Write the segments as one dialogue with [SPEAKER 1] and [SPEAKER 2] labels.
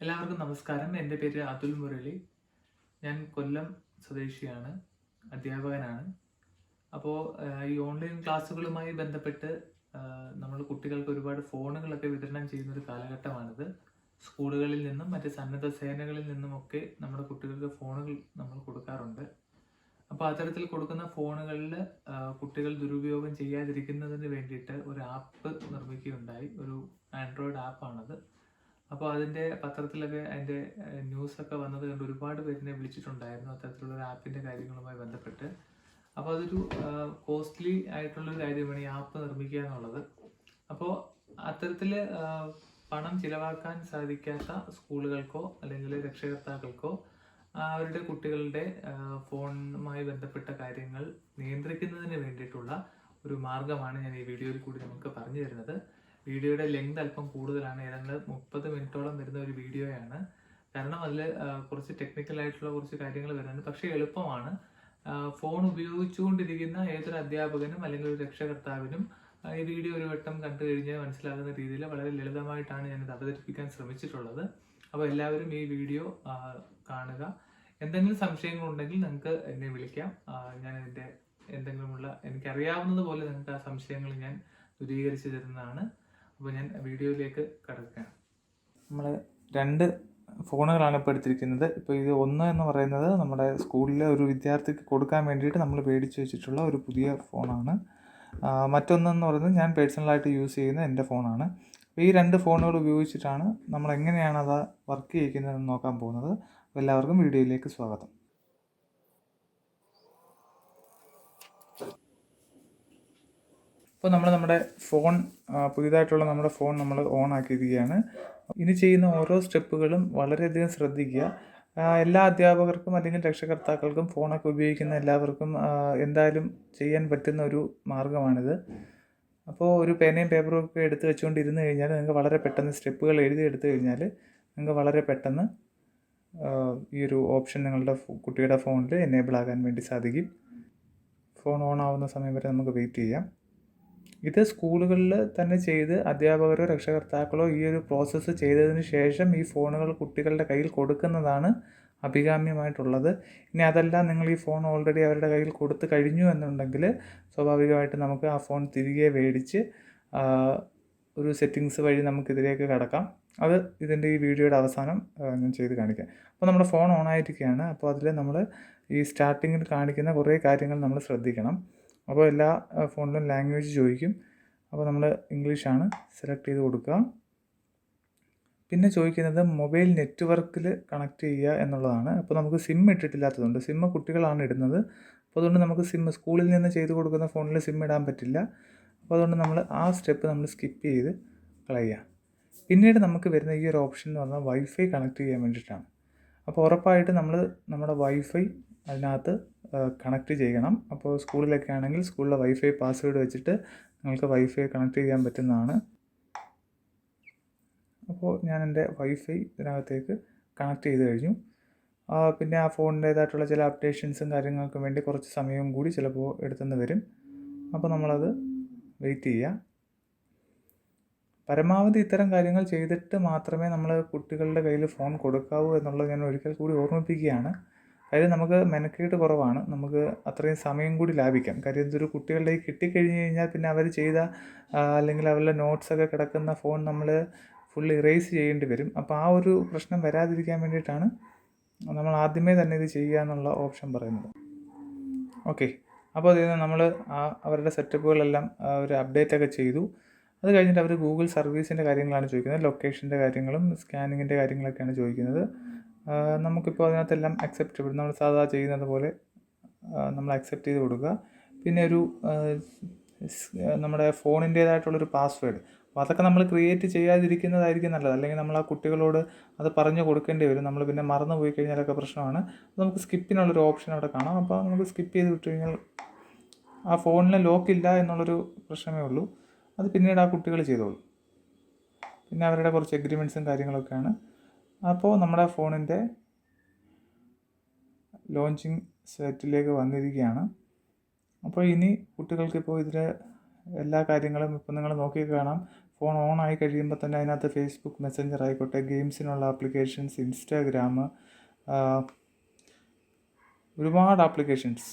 [SPEAKER 1] എല്ലാവർക്കും നമസ്കാരം. എൻ്റെ പേര് അതുൽ മുരളി. ഞാൻ കൊല്ലം സ്വദേശിയാണ്, അധ്യാപകനാണ്. അപ്പോൾ ഈ ഓൺലൈൻ ക്ലാസ്സുകളുമായി ബന്ധപ്പെട്ട് നമ്മൾ കുട്ടികൾക്ക് ഒരുപാട് ഫോണുകളൊക്കെ വിതരണം ചെയ്യുന്നൊരു കാലഘട്ടമാണിത്. സ്കൂളുകളിൽ നിന്നും മറ്റ് സന്നദ്ധ സേനകളിൽ നിന്നുമൊക്കെ നമ്മുടെ കുട്ടികൾക്ക് ഫോണുകൾ നമ്മൾ കൊടുക്കാറുണ്ട്. അപ്പോൾ അത്തരത്തിൽ കൊടുക്കുന്ന ഫോണുകളിൽ കുട്ടികൾ ദുരുപയോഗം ചെയ്യാതിരിക്കുന്നതിന് വേണ്ടിയിട്ട് ഒരു ആപ്പ് നിർമ്മിക്കുകയുണ്ടായി. ഒരു ആൻഡ്രോയിഡ് ആപ്പാണത്. അപ്പോൾ അതിൻ്റെ പത്രത്തിലൊക്കെ അതിൻ്റെ ന്യൂസൊക്കെ വന്നത് കണ്ട് ഒരുപാട് പേരിനെ വിളിച്ചിട്ടുണ്ടായിരുന്നു അത്തരത്തിലുള്ള ഒരു ആപ്പിൻ്റെ കാര്യങ്ങളുമായി ബന്ധപ്പെട്ട്. അപ്പോൾ അതൊരു കോസ്റ്റ്ലി ആയിട്ടുള്ളൊരു കാര്യമാണ് ഈ ആപ്പ് നിർമ്മിക്കുക എന്നുള്ളത്. അപ്പോൾ അത്തരത്തിൽ പണം ചിലവാക്കാൻ സാധിക്കാത്ത സ്കൂളുകൾക്കോ അല്ലെങ്കിൽ രക്ഷകർത്താക്കൾക്കോ അവരുടെ കുട്ടികളുടെ ഫോണുമായി ബന്ധപ്പെട്ട കാര്യങ്ങൾ നിയന്ത്രിക്കുന്നതിന് വേണ്ടിയിട്ടുള്ള ഒരു മാർഗമാണ് ഞാൻ ഈ വീഡിയോയിൽ കൂടി നമുക്ക് പറഞ്ഞു തരുന്നത്. വീഡിയോയുടെ ലെങ്ത് അല്പം കൂടുതലാണ്, ഏതാണ്ട് 30 മിനിറ്റോളം വരുന്ന ഒരു വീഡിയോയാണ്. കാരണം അതിൽ കുറച്ച് ടെക്നിക്കൽ ആയിട്ടുള്ള കുറച്ച് കാര്യങ്ങൾ വരുന്നുണ്ട്, പക്ഷേ എളുപ്പമാണ്. ഫോൺ ഉപയോഗിച്ചുകൊണ്ടിരിക്കുന്ന ഏതൊരു അധ്യാപകനും അല്ലെങ്കിൽ ഒരു രക്ഷകർത്താവിനും ഈ വീഡിയോ ഒരു വട്ടം കണ്ടു കഴിഞ്ഞാൽ മനസ്സിലാകുന്ന രീതിയിൽ വളരെ ലളിതമായിട്ടാണ് ഞാനിത് അവതരിപ്പിക്കാൻ ശ്രമിച്ചിട്ടുള്ളത്. അപ്പോൾ എല്ലാവരും ഈ വീഡിയോ കാണുക. എന്തെങ്കിലും സംശയങ്ങളുണ്ടെങ്കിൽ നിങ്ങൾക്ക് എന്നെ വിളിക്കാം. ഞാൻ ഇതിൻ്റെ എനിക്കറിയാവുന്നത് പോലെ നിങ്ങൾക്ക് ആ സംശയങ്ങൾ ഞാൻ ദൂരീകരിച്ച് തരുന്നതാണ്. അപ്പോൾ ഞാൻ വീഡിയോയിലേക്ക് കടക്കുകയാണ്. നമ്മൾ 2 ഫോണുകളാണ് ഇപ്പോൾ എടുത്തിരിക്കുന്നത്. ഇപ്പോൾ ഇത് ഒന്ന് എന്ന് പറയുന്നത് നമ്മുടെ സ്കൂളിലെ ഒരു വിദ്യാർത്ഥിക്ക് കൊടുക്കാൻ വേണ്ടിയിട്ട് നമ്മൾ മേടിച്ച് വെച്ചിട്ടുള്ള ഒരു പുതിയ ഫോണാണ്. മറ്റൊന്നെന്ന് പറയുന്നത് ഞാൻ പേഴ്സണലായിട്ട് യൂസ് ചെയ്യുന്ന എൻ്റെ ഫോണാണ്. അപ്പോൾ ഈ 2 ഫോണുകൾ ഉപയോഗിച്ചിട്ടാണ് നമ്മൾ എങ്ങനെയാണ് അത് വർക്ക് ചെയ്യിക്കുന്നതെന്ന് നോക്കാൻ പോകുന്നത്. അപ്പോൾ എല്ലാവർക്കും വീഡിയോയിലേക്ക് സ്വാഗതം. ഇപ്പോൾ നമ്മൾ നമ്മുടെ ഫോൺ പുതിയതായിട്ടുള്ള നമ്മുടെ ഫോൺ നമ്മൾ ഓൺ ആക്കിയിരിക്കുകയാണ്. ഇനി ചെയ്യുന്ന ഓരോ സ്റ്റെപ്പുകളും വളരെയധികം ശ്രദ്ധിക്കുക. എല്ലാ അധ്യാപകർക്കും അല്ലെങ്കിൽ രക്ഷകർത്താക്കൾക്കും ഫോണൊക്കെ ഉപയോഗിക്കുന്ന എല്ലാവർക്കും എന്തായാലും ചെയ്യാൻ പറ്റുന്ന ഒരു മാർഗ്ഗമാണിത്. അപ്പോൾ ഒരു പേനയും പേപ്പറും ഒക്കെ എടുത്ത് വെച്ചുകൊണ്ടിരുന്ന് കഴിഞ്ഞാൽ നിങ്ങൾക്ക് വളരെ പെട്ടെന്ന് സ്റ്റെപ്പുകൾ എഴുതിയെടുത്തു കഴിഞ്ഞാൽ നിങ്ങൾക്ക് വളരെ പെട്ടെന്ന് ഈ ഒരു ഓപ്ഷൻ നിങ്ങളുടെ കുട്ടിയുടെ ഫോണിൽ എനേബിൾ ആകാൻ വേണ്ടി സാധിക്കും. ഫോൺ ഓൺ ആവുന്ന സമയം വരെ നമുക്ക് വെയിറ്റ് ചെയ്യാം. ഇത് സ്കൂളുകളിൽ തന്നെ ചെയ്ത് അധ്യാപകരോ രക്ഷകർത്താക്കളോ ഈ ഒരു പ്രോസസ്സ് ചെയ്തതിന് ശേഷം ഈ ഫോണുകൾ കുട്ടികളുടെ കയ്യിൽ കൊടുക്കുന്നതാണ് അഭികാമ്യമായിട്ടുള്ളത്. ഇനി അതല്ല, നിങ്ങൾ ഈ ഫോൺ ഓൾറെഡി അവരുടെ കയ്യിൽ കൊടുത്തു കഴിഞ്ഞു എന്നുണ്ടെങ്കിൽ സ്വാഭാവികമായിട്ട് നമുക്ക് ആ ഫോൺ തിരികെ മേടിച്ച് ഒരു സെറ്റിങ്സ് വഴി നമുക്കിതിലേക്ക് കടക്കാം. അത് ഇതിൻ്റെ ഈ വീഡിയോയുടെ അവസാനം ഞാൻ ചെയ്ത് കാണിക്കാം. അപ്പോൾ നമ്മുടെ ഫോൺ ഓൺ ആയിരിക്കുകയാണ്. അപ്പോൾ അതിൽ നമ്മൾ ഈ സ്റ്റാർട്ടിങ്ങിൽ കാണിക്കുന്ന കുറേ കാര്യങ്ങൾ നമ്മൾ ശ്രദ്ധിക്കണം. അപ്പോൾ എല്ലാ ഫോണിലും ലാംഗ്വേജ് ചോദിക്കും. അപ്പോൾ നമ്മൾ ഇംഗ്ലീഷാണ് സെലക്ട് ചെയ്ത് കൊടുക്കുക. പിന്നെ ചോദിക്കുന്നത് മൊബൈൽ നെറ്റ്വർക്കിൽ കണക്ട് ചെയ്യുക എന്നുള്ളതാണ്. അപ്പോൾ നമുക്ക് സിം ഇട്ടിട്ടില്ലാത്തതുകൊണ്ട്, സിം കുട്ടികളാണ് ഇടുന്നത്. അപ്പോൾ അതുകൊണ്ട് നമുക്ക് സ്കൂളിൽ നിന്ന് ചെയ്ത് കൊടുക്കുന്ന ഫോണിൽ സിം ഇടാൻ പറ്റില്ല. അപ്പോൾ അതുകൊണ്ട് നമ്മൾ ആ സ്റ്റെപ്പ് നമ്മൾ സ്കിപ്പ് ചെയ്ത് കളയുക. പിന്നീട് നമുക്ക് വരുന്ന ഈ ഒരു ഓപ്ഷൻ എന്ന് പറഞ്ഞാൽ വൈഫൈ കണക്ട് ചെയ്യാൻ വേണ്ടിയിട്ടാണ്. അപ്പോൾ ഉറപ്പായിട്ട് നമ്മൾ നമ്മുടെ വൈഫൈ അതിനകത്ത് കണക്ട് ചെയ്യണം. അപ്പോൾ സ്കൂളിലൊക്കെ ആണെങ്കിൽ സ്കൂളിലെ വൈഫൈ പാസ്വേഡ് വെച്ചിട്ട് നിങ്ങൾക്ക് വൈഫൈ കണക്ട് ചെയ്യാൻ പറ്റുന്നതാണ്. അപ്പോൾ ഞാൻ എൻ്റെ വൈഫൈ ഇതിനകത്തേക്ക് കണക്ട് ചെയ്ത് കഴിഞ്ഞു. പിന്നെ ആ ഫോണിൻ്റേതായിട്ടുള്ള ചില അപ്ഡേഷൻസും കാര്യങ്ങൾക്കും വേണ്ടി കുറച്ച് സമയവും കൂടി ചിലപ്പോൾ എടുത്തെന്ന് വരും. അപ്പോൾ നമ്മളത് വെയിറ്റ് ചെയ്യുക. പരമാവധി ഇത്തരം കാര്യങ്ങൾ ചെയ്തിട്ട് മാത്രമേ നമ്മൾ കുട്ടികളുടെ കയ്യിൽ ഫോൺ കൊടുക്കാവൂ എന്നുള്ളത് ഞാൻ ഒരിക്കൽ കൂടി ഓർമ്മിപ്പിക്കുകയാണ്. കാര്യം നമുക്ക് മെനക്കേട് കുറവാണ്, നമുക്ക് അത്രയും സമയം കൂടി ലാഭിക്കാം. കാര്യം ഇതൊരു കുട്ടികളുടെ കിട്ടിക്കഴിഞ്ഞ് കഴിഞ്ഞാൽ പിന്നെ അവർ ചെയ്ത അല്ലെങ്കിൽ അവരുടെ നോട്ട്സൊക്കെ കിടക്കുന്ന ഫോൺ നമ്മൾ ഫുൾ ഇറേസ് ചെയ്യേണ്ടി വരും. അപ്പോൾ ആ ഒരു പ്രശ്നം വരാതിരിക്കാൻ വേണ്ടിയിട്ടാണ് നമ്മൾ ആദ്യമേ തന്നെ ഇത് ചെയ്യുക എന്നുള്ള ഓപ്ഷൻ പറയുന്നത്. ഓക്കെ, അപ്പോൾ അതിൽ നിന്ന് നമ്മൾ അവരുടെ സെറ്റപ്പുകളെല്ലാം ഒരു അപ്ഡേറ്റൊക്കെ ചെയ്തു. അത് കഴിഞ്ഞിട്ട് അവർ ഗൂഗിൾ സർവീസിൻ്റെ കാര്യങ്ങളാണ് ചോദിക്കുന്നത്. ലൊക്കേഷൻ്റെ കാര്യങ്ങളും സ്കാനിങ്ങിൻ്റെ കാര്യങ്ങളൊക്കെയാണ് ചോദിക്കുന്നത്. നമുക്കിപ്പോൾ അതിനകത്തെല്ലാം അക്സെപ്റ്റബിൾ, നമ്മൾ സാധാ ചെയ്യുന്നത് പോലെ നമ്മൾ അക്സെപ്റ്റ് ചെയ്ത് കൊടുക്കുക. പിന്നെ ഒരു നമ്മുടെ ഫോണിൻ്റേതായിട്ടുള്ളൊരു പാസ്വേഡ്, അപ്പോൾ അതൊക്കെ നമ്മൾ ക്രിയേറ്റ് ചെയ്യാതിരിക്കുന്നതായിരിക്കും നല്ലത്. അല്ലെങ്കിൽ നമ്മൾ ആ കുട്ടികളോട് അത് പറഞ്ഞു കൊടുക്കേണ്ടി വരും. നമ്മൾ പിന്നെ മറന്നു പോയി കഴിഞ്ഞാലൊക്കെ പ്രശ്നമാണ്. നമുക്ക് സ്കിപ്പിനുള്ളൊരു ഓപ്ഷൻ അവിടെ കാണാം. അപ്പോൾ നമുക്ക് സ്കിപ്പ് ചെയ്ത് വിട്ട് കഴിഞ്ഞാൽ ആ ഫോണിൽ ലോക്കില്ല എന്നുള്ളൊരു പ്രശ്നമേ ഉള്ളൂ. അത് പിന്നീട് ആ കുട്ടികൾ ചെയ്തോളൂ. പിന്നെ അവരുടെ കുറച്ച് എഗ്രിമെൻറ്റ്സും കാര്യങ്ങളൊക്കെയാണ്. അപ്പോൾ നമ്മുടെ ഫോണിൻ്റെ ലോഞ്ചിങ് സെറ്റിലേക്ക് വന്നിരിക്കുകയാണ്. അപ്പോൾ ഇനി കുട്ടികൾക്കിപ്പോൾ ഇതിൽ എല്ലാ കാര്യങ്ങളും ഇപ്പോൾ നിങ്ങൾ നോക്കി കാണാം.
[SPEAKER 2] ഫോൺ ഓൺ ആയി കഴിയുമ്പോൾ തന്നെ അതിനകത്ത് ഫേസ്ബുക്ക് മെസ്സഞ്ചർ ആയിക്കോട്ടെ, ഗെയിംസിനുള്ള ആപ്ലിക്കേഷൻസ്, ഇൻസ്റ്റാഗ്രാം, ഒരുപാട് ആപ്ലിക്കേഷൻസ്,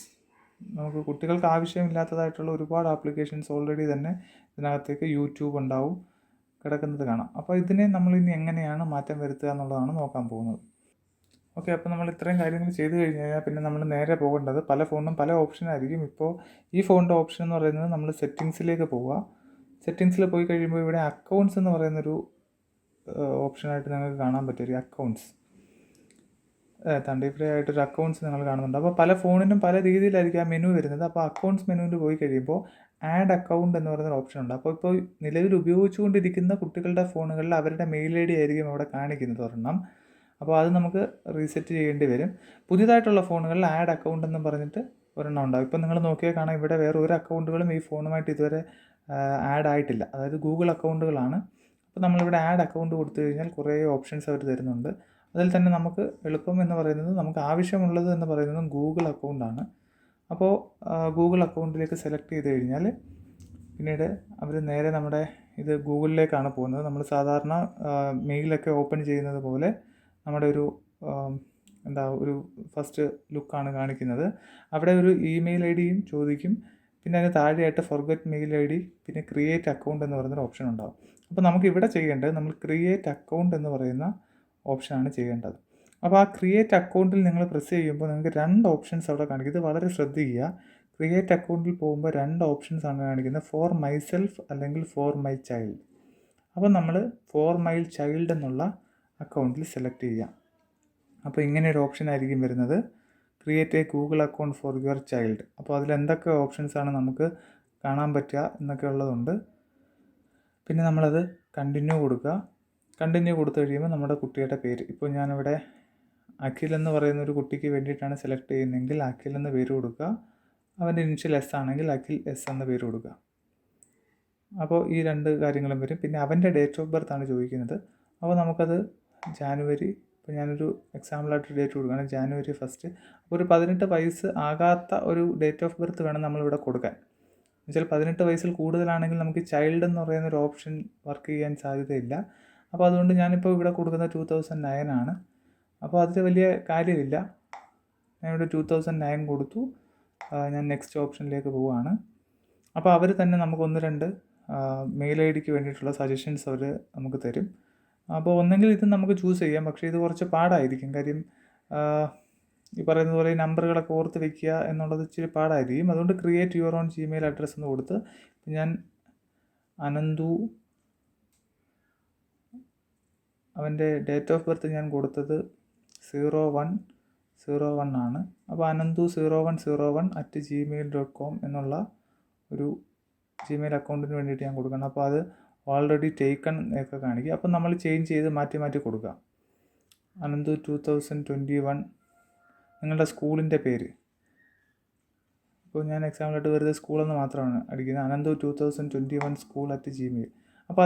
[SPEAKER 2] നമുക്ക് കുട്ടികൾക്ക് ആവശ്യമില്ലാത്തതായിട്ടുള്ള ഒരുപാട് ആപ്ലിക്കേഷൻസ് ഓൾറെഡി തന്നെ ഇതിനകത്തേക്ക് യൂട്യൂബ് ഉണ്ടാവും കിടക്കുന്നത് കാണാം. അപ്പോൾ ഇതിനെ നമ്മളിനി എങ്ങനെയാണ് മാറ്റം വരുത്തുക എന്നുള്ളതാണ് നോക്കാൻ പോകുന്നത്. ഓക്കെ, അപ്പോൾ നമ്മൾ ഇത്രയും കാര്യങ്ങൾ ചെയ്ത് കഴിഞ്ഞ് കഴിഞ്ഞാൽ പിന്നെ നമ്മൾ നേരെ പോകേണ്ടത്, പല ഫോണിനും പല ഓപ്ഷനായിരിക്കും. ഇപ്പോൾ ഈ ഫോണിൻ്റെ ഓപ്ഷൻ എന്ന് പറയുന്നത് നമ്മൾ സെറ്റിങ്സിലേക്ക് പോവുക. സെറ്റിങ്സിൽ പോയി കഴിയുമ്പോൾ ഇവിടെ അക്കൗണ്ട്സ് എന്ന് പറയുന്നൊരു ഓപ്ഷനായിട്ട് നിങ്ങൾക്ക് കാണാൻ പറ്റും. അക്കൗണ്ട്സ് ഇവിടെ ആയിട്ടൊരു അക്കൗണ്ട്സ് നിങ്ങൾ കാണുന്നുണ്ട്. അപ്പോൾ പല ഫോണിനും പല രീതിയിലായിരിക്കും ആ മെനു വരുന്നത്. അപ്പോൾ അക്കൗണ്ട്സ് മെനുവിൽ പോയി കഴിയുമ്പോൾ ആഡ് അക്കൗണ്ട് എന്ന് പറയുന്നൊരു ഓപ്ഷൻ ഉണ്ട്. അപ്പോൾ നിലവിൽ ഉപയോഗിച്ചുകൊണ്ടിരിക്കുന്ന കുട്ടികളുടെ ഫോണുകളിൽ അവരുടെ മെയിൽ ഐ ഡി ആയിരിക്കും അവിടെ കാണിക്കുന്നത് ഒരെണ്ണം. അപ്പോൾ അത് നമുക്ക് റീസെറ്റ് ചെയ്യേണ്ടി വരും. പുതിയതായിട്ടുള്ള ഫോണുകളിൽ ആഡ് അക്കൗണ്ട് എന്ന് പറഞ്ഞിട്ട് ഒരെണ്ണം ഉണ്ടാകും. ഇപ്പോൾ നിങ്ങൾ നോക്കിയാൽ കാണാം, ഇവിടെ വേറെ ഒരു അക്കൗണ്ടുകളും ഈ ഫോണുമായിട്ട് ഇതുവരെ ആഡ് ആയിട്ടില്ല. അതായത് ഗൂഗിൾ അക്കൗണ്ടുകളാണ്. അപ്പോൾ നമ്മളിവിടെ ആഡ് അക്കൗണ്ട് കൊടുത്തു കഴിഞ്ഞാൽ കുറേ ഓപ്ഷൻസ് അവർ തരുന്നുണ്ട്. അതിൽ തന്നെ നമുക്ക് എളുപ്പം എന്ന് പറയുന്നത്, നമുക്ക് ആവശ്യമുള്ളത് എന്ന് പറയുന്നത് ഗൂഗിൾ അക്കൗണ്ടാണ്. അപ്പോൾ ഗൂഗിൾ അക്കൗണ്ടിലേക്ക് സെലക്ട് ചെയ്ത് കഴിഞ്ഞാൽ പിന്നീട് അവർ നേരെ നമ്മുടെ ഇത് ഗൂഗിളിലേക്കാണ് പോകുന്നത്. നമ്മൾ സാധാരണ മെയിലൊക്കെ ഓപ്പൺ ചെയ്യുന്നത് പോലെ നമ്മുടെ ഒരു ഒരു ഫസ്റ്റ് ലുക്കാണ് കാണിക്കുന്നത്. അവിടെ ഒരു ഇമെയിൽ ഐ ഡിയും ചോദിക്കും. പിന്നെ അതിന് താഴെയായിട്ട് ഫൊർഗെറ്റ് മെയിൽ ഐ ഡി, പിന്നെ ക്രിയേറ്റ് അക്കൗണ്ട് എന്ന് പറയുന്നൊരു ഓപ്ഷൻ ഉണ്ടാകും. അപ്പോൾ നമുക്ക് ഇവിടെ ചെയ്യേണ്ടത്, നമ്മൾ ക്രിയേറ്റ് അക്കൗണ്ട് എന്ന് പറയുന്ന ഓപ്ഷനാണ് ചെയ്യേണ്ടത്. അപ്പോൾ ആ ക്രിയേറ്റ് അക്കൗണ്ടിൽ നിങ്ങൾ പ്രസ് ചെയ്യുമ്പോൾ നിങ്ങൾക്ക് 2 ഓപ്ഷൻസ് അവിടെ കാണിക്കും. ഇത് വളരെ ശ്രദ്ധിക്കുക. ക്രിയേറ്റ് അക്കൗണ്ടിൽ പോകുമ്പോൾ 2 ഓപ്ഷൻസ് ആണ് കാണിക്കുന്നത്, ഫോർ മൈ സെൽഫ് അല്ലെങ്കിൽ ഫോർ മൈ ചൈൽഡ്. അപ്പോൾ നമ്മൾ ഫോർ മൈ ചൈൽഡ് എന്നുള്ള അക്കൗണ്ടിൽ സെലക്ട് ചെയ്യാം. അപ്പോൾ ഇങ്ങനെ ഒരു ഓപ്ഷൻ ആയിരിക്കും വരുന്നത്, create A Google account for your child. അപ്പോൾ അതിൽ എന്തൊക്കെ ഓപ്ഷൻസാണ് നമുക്ക് കാണാൻ പറ്റുക എന്നൊക്കെ ഉള്ളതുണ്ട്. പിന്നെ നമ്മളത് കണ്ടിന്യൂ കൊടുക്കുക. കണ്ടിന്യൂ കൊടുത്തു കഴിയുമ്പോൾ നമ്മുടെ കുട്ടിയുടെ പേര്, ഇപ്പോൾ ഞാനിവിടെ അഖിൽ എന്ന് പറയുന്ന ഒരു കുട്ടിക്ക് വേണ്ടിയിട്ടാണ് സെലക്ട് ചെയ്യുന്നതെങ്കിൽ അഖിൽ എന്ന പേര് കൊടുക്കുക. അവൻ്റെ ഇനിഷ്യൽ എസ് ആണെങ്കിൽ അഖിൽ എസ് എന്ന പേര് കൊടുക്കുക. അപ്പോൾ ഈ 2 കാര്യങ്ങളും വരും. പിന്നെ അവൻ്റെ ഡേറ്റ് ഓഫ് ബർത്ത് ആണ് ചോദിക്കുന്നത്. അപ്പോൾ നമുക്കത് ജാനുവരി, ഇപ്പോൾ ഞാനൊരു എക്സാമ്പിളായിട്ട് ഡേറ്റ് കൊടുക്കുകയാണ്, ജാനുവരി 1. അപ്പോൾ ഒരു 18 വയസ്സ് ആകാത്ത ഒരു ഡേറ്റ് ഓഫ് ബർത്ത് വേണം നമ്മളിവിടെ കൊടുക്കാൻ. എന്നുവെച്ചാൽ 18 വയസ്സിൽ കൂടുതലാണെങ്കിൽ നമുക്ക് ചൈൽഡ് എന്ന് പറയുന്നൊരു ഓപ്ഷൻ വർക്ക് ചെയ്യാൻ സാധ്യതയില്ല. അപ്പോൾ അതുകൊണ്ട് ഞാനിപ്പോൾ ഇവിടെ കൊടുക്കുന്നത് 2009 ആണ്. അപ്പോൾ അതിൽ വലിയ കാര്യമില്ല. ഞാനിവിടെ 2009 കൊടുത്തു. ഞാൻ നെക്സ്റ്റ് ഓപ്ഷനിലേക്ക് പോവുകയാണ്. അപ്പോൾ അവർ തന്നെ നമുക്ക് 1-2 മെയിൽ ഐ ഡിക്ക് വേണ്ടിയിട്ടുള്ള സജഷൻസ് അവർ നമുക്ക് തരും. അപ്പോൾ ഒന്നെങ്കിൽ ഇത് നമുക്ക് ചൂസ് ചെയ്യാം, പക്ഷേ ഇത് കുറച്ച് പാടായിരിക്കും. കാര്യം ഈ പറയുന്നത് പോലെ ഈ നമ്പറുകളൊക്കെ ഓർത്ത് വയ്ക്കുക എന്നുള്ളത് ഇച്ചിരി പാടായിരിക്കും. അതുകൊണ്ട് create your own Gmail address എന്ന് കൊടുത്ത് ഞാൻ അനന്തു, അവൻ്റെ ഡേറ്റ് ഓഫ് ബർത്ത് ഞാൻ കൊടുത്തത് 0101 ആണ്. അപ്പോൾ anandu0101@gmail.com എന്നുള്ള ഒരു ജിമെയിൽ അക്കൗണ്ടിന് വേണ്ടിയിട്ട് ഞാൻ കൊടുക്കണം. അപ്പോൾ അത് ഓൾറെഡി ടേക്കൺ ഒക്കെ കാണിക്കുക. അപ്പോൾ നമ്മൾ ചേഞ്ച് ചെയ്ത് മാറ്റി കൊടുക്കുക. അനന്തു 2021 നിങ്ങളുടെ സ്കൂളിൻ്റെ പേര്. ഇപ്പോൾ ഞാൻ എക്സാമ്പിളായിട്ട് വെറുതെ സ്കൂളെന്ന് മാത്രമാണ് അടിക്കുന്നത്, അനന്തു 2021 school@gmail. അപ്പോൾ